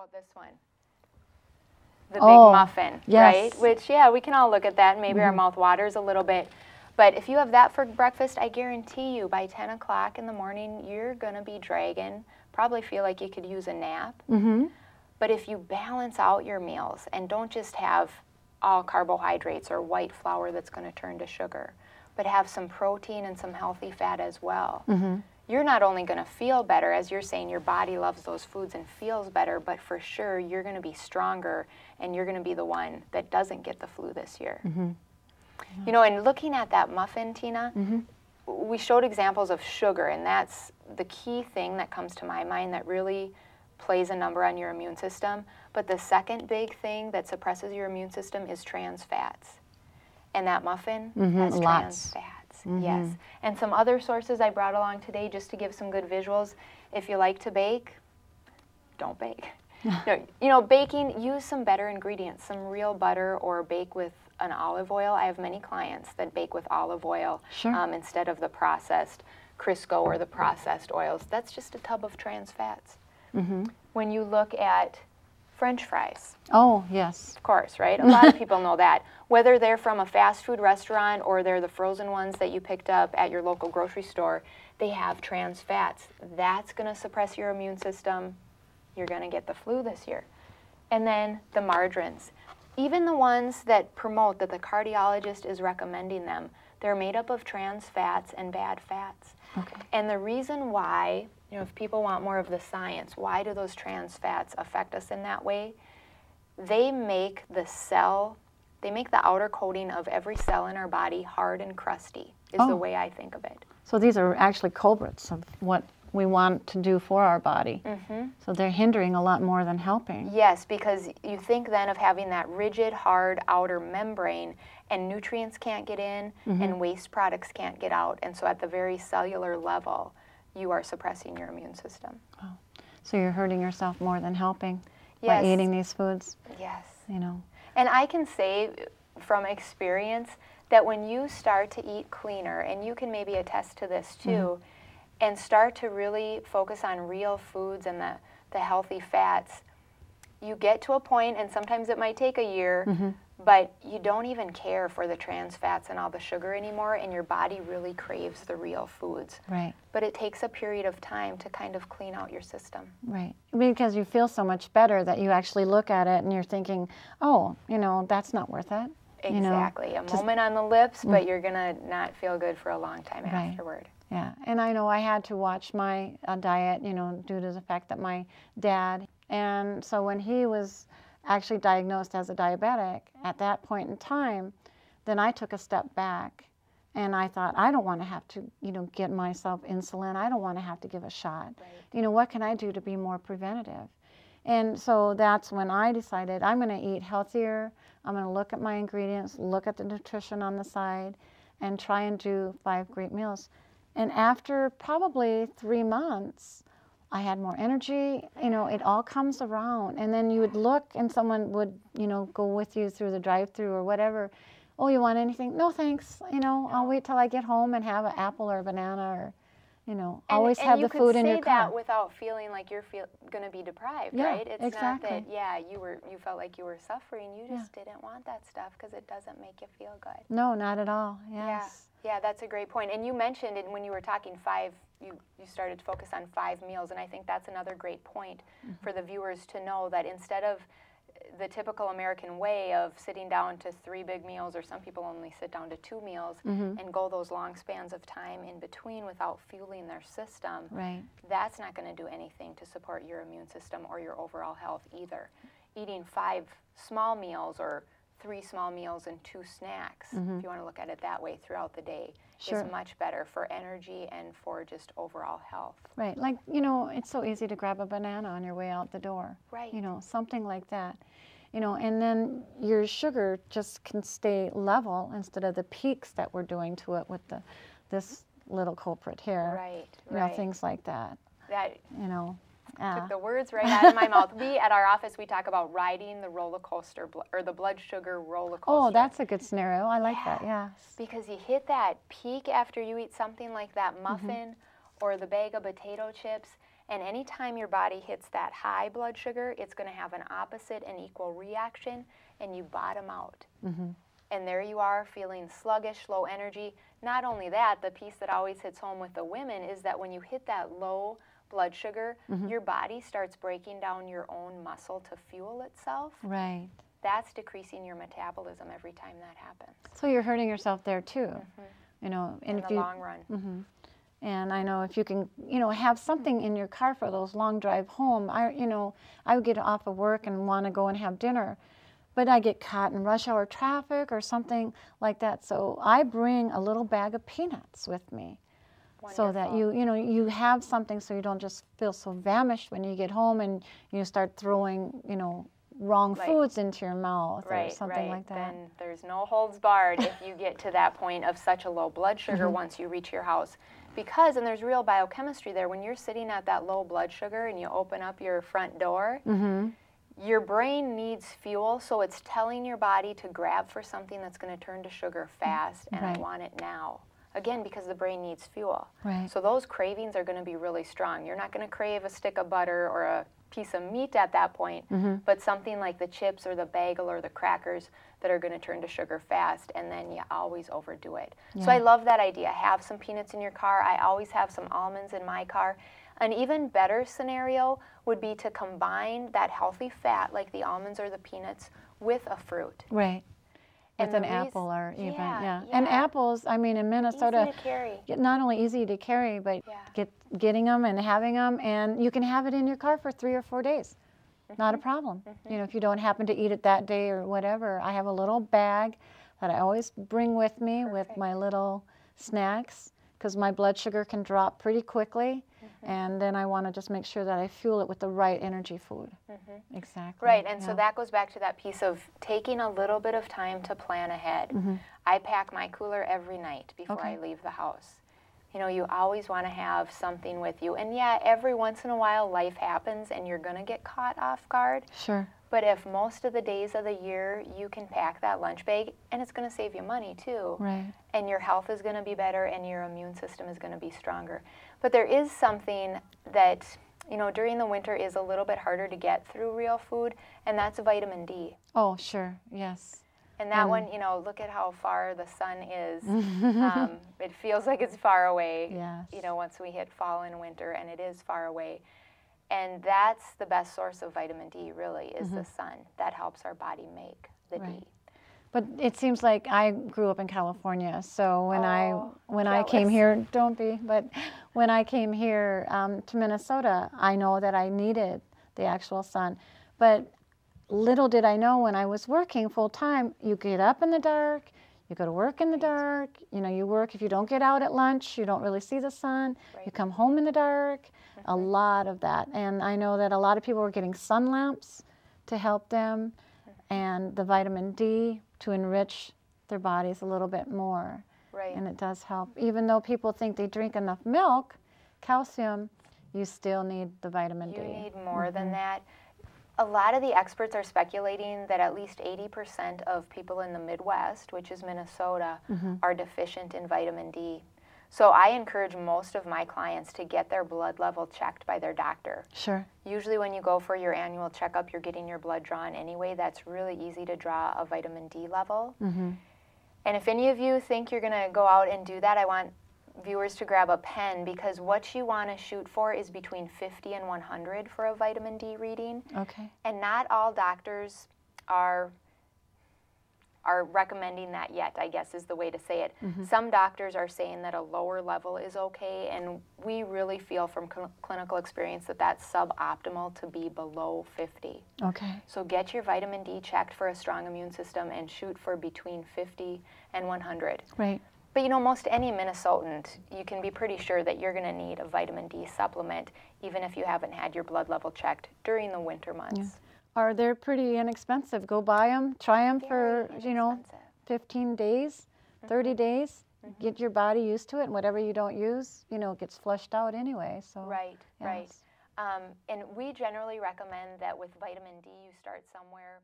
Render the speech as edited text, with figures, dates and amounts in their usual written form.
About this one, the big muffin, yes. right? Which, yeah, we can all look at that and maybe our mouth waters a little bit. But if you have that for breakfast, I guarantee you by 10 o'clock in the morning, you're going to be dragging, probably feel like you could use a nap. But if you balance out your meals and don't just have all carbohydrates or white flour that's going to turn to sugar, but have some protein and some healthy fat as well, you're not only going to feel better, as you're saying, your body loves those foods and feels better, but for sure you're going to be stronger and you're going to be the one that doesn't get the flu this year. You know, and looking at that muffin, Tina, we showed examples of sugar, and that's the key thing that comes to my mind that really plays a number on your immune system. But the second big thing that suppresses your immune system is trans fats. And that muffin has trans fats. Yes. And some other sources I brought along today just to give some good visuals. If you like to bake, don't bake. No, you know, baking, use some better ingredients, some real butter, or bake with an olive oil. I have many clients that bake with olive oil instead of the processed Crisco or the processed oils. That's just a tub of trans fats. When you look at French fries. Oh, yes. Of course, right? A lot of people know that. Whether they're from a fast food restaurant or they're the frozen ones that you picked up at your local grocery store, they have trans fats. That's going to suppress your immune system. You're going to get the flu this year. And then the margarines. Even the ones that promote that the cardiologist is recommending them, they're made up of trans fats and bad fats. And the reason why, you know, if people want more of the science, why do those trans fats affect us in that way? They make the cell, they make the outer coating of every cell in our body hard and crusty, is the way I think of it. So these are actually culprits of what we want to do for our body. So they're hindering a lot more than helping. Yes, because you think then of having that rigid, hard outer membrane, and nutrients can't get in, and waste products can't get out. And so at the very cellular level, you are suppressing your immune system. So you're hurting yourself more than helping by eating these foods. Yes. You know. And I can say from experience that when you start to eat cleaner, and you can maybe attest to this too, and start to really focus on real foods and the healthy fats, you get to a point, and sometimes it might take a year, but you don't even care for the trans fats and all the sugar anymore, and your body really craves the real foods. Right. But it takes a period of time to kind of clean out your system. Right. Because you feel so much better that you actually look at it and you're thinking, oh, you know, that's not worth it. Exactly. You know, a moment on the lips, but you're going to not feel good for a long time afterward. Yeah, and I know I had to watch my diet, you know, due to the fact that my dad, and so when he was actually diagnosed as a diabetic at that point in time, then I took a step back and I thought, I don't want to have to, you know, get myself insulin. I don't want to have to give a shot. You know, what can I do to be more preventative? And so that's when I decided I'm going to eat healthier. I'm going to look at my ingredients, look at the nutrition on the side, and try and do 5 great meals. And after probably 3 months, I had more energy. You know, it all comes around. And then you would look and someone would, you know, go with you through the drive-through or whatever. Oh, you want anything? No, thanks. You know, I'll wait till I get home and have an apple or a banana, or, you know, always have the food in your car. And you could say that without feeling like you're going to be deprived, yeah, right? It's exactly. not that, you felt like you were suffering. You just didn't want that stuff because it doesn't make you feel good. No, not at all. Yes. Yeah, that's a great point. And you mentioned it when you were talking 5, you started to focus on 5 meals, and I think that's another great point for the viewers to know that instead of the typical American way of sitting down to 3 big meals, or some people only sit down to 2 meals and go those long spans of time in between without fueling their system, that's not going to do anything to support your immune system or your overall health either. Eating 5 small meals or 3 small meals and 2 snacks, if you want to look at it that way throughout the day, is much better for energy and for just overall health. Right, like, you know, it's so easy to grab a banana on your way out the door. Right. You know, something like that. You know, and then your sugar just can stay level instead of the peaks that we're doing to it with this little culprit here. Right, you know, things like that. You know. Took the words right out of my mouth. We, at our office, we talk about riding the roller coaster, or the blood sugar roller coaster. Oh, that's a good scenario. I like that, yes. Because you hit that peak after you eat something like that muffin or the bag of potato chips, And anytime your body hits that high blood sugar, it's going to have an opposite and equal reaction, and you bottom out. And there you are, feeling sluggish, low energy. Not only that, the piece that always hits home with the women is that when you hit that low blood sugar, your body starts breaking down your own muscle to fuel itself. Right. That's decreasing your metabolism every time that happens. So you're hurting yourself there too. You know, and in the long run. And I know if you can, you know, have something in your car for those long drive home. I would get off of work and want to go and have dinner, but I get caught in rush hour traffic or something like that. So I bring a little bag of peanuts with me. Wonderful. So that you have something, so you don't just feel so famished when you get home and you start throwing, wrong foods into your mouth or something like that. Then there's no holds barred if you get to that point of such a low blood sugar once you reach your house. Because, and there's real biochemistry there, when you're sitting at that low blood sugar and you open up your front door, your brain needs fuel, so it's telling your body to grab for something that's going to turn to sugar fast, and I want it now. Again, because the brain needs fuel. So those cravings are going to be really strong. You're not going to crave a stick of butter or a piece of meat at that point, but something like the chips or the bagel or the crackers that are going to turn to sugar fast, and then you always overdo it. So I love that idea. Have some peanuts in your car. I always have some almonds in my car. An even better scenario would be to combine that healthy fat, like the almonds or the peanuts, with a fruit. Right. With an apple or even, And apples, I mean, in Minnesota, easy to carry. Not only easy to carry, but getting them and having them, and you can have it in your car for 3 or 4 days. Not a problem. If you don't happen to eat it that day or whatever, I have a little bag that I always bring with me with my little snacks, because my blood sugar can drop pretty quickly. And then I want to just make sure that I fuel it with the right energy food. Exactly. Right, and so that goes back to that piece of taking a little bit of time to plan ahead. I pack my cooler every night before I leave the house. You always want to have something with you. And yeah, every once in a while life happens and you're going to get caught off guard. Sure. But if most of the days of the year you can pack that lunch bag, and it's going to save you money too. Right. And your health is going to be better and your immune system is going to be stronger. But there is something that, during the winter is a little bit harder to get through real food, and that's vitamin D. Oh, sure, yes. And that one, look at how far the sun is. It feels like it's far away, once we hit fall and winter, and it is far away. And that's the best source of vitamin D, really, is the sun. That helps our body make the D. But it seems like I grew up in California, so when I came here, don't be, but when I came here to Minnesota, I know that I needed the actual sun. But little did I know, when I was working full time, you get up in the dark, you go to work in the dark, you work. If you don't get out at lunch, you don't really see the sun. You come home in the dark, a lot of that. And I know that a lot of people were getting sun lamps to help them, and the vitamin D to enrich their bodies a little bit more. Right. And it does help. Even though people think they drink enough milk, calcium, you still need the vitamin D. You need more than that. A lot of the experts are speculating that at least 80% of people in the Midwest, which is Minnesota, are deficient in vitamin D. So I encourage most of my clients to get their blood level checked by their doctor. Sure. Usually when you go for your annual checkup, you're getting your blood drawn anyway. That's really easy to draw a vitamin D level. And if any of you think you're going to go out and do that, I want viewers to grab a pen, because what you want to shoot for is between 50 and 100 for a vitamin D reading. Okay. And not all doctors are recommending that yet, I guess is the way to say it. Some doctors are saying that a lower level is okay, and we really feel from clinical experience that that's suboptimal to be below 50. Okay. So get your vitamin D checked for a strong immune system and shoot for between 50 and 100. Right. But most any Minnesotan, you can be pretty sure that you're going to need a vitamin D supplement, even if you haven't had your blood level checked during the winter months. They're pretty inexpensive. Go buy them, try them for, 15 days, 30 days. Get your body used to it, and whatever you don't use, it gets flushed out anyway. So Right. And we generally recommend that with vitamin D, you start somewhere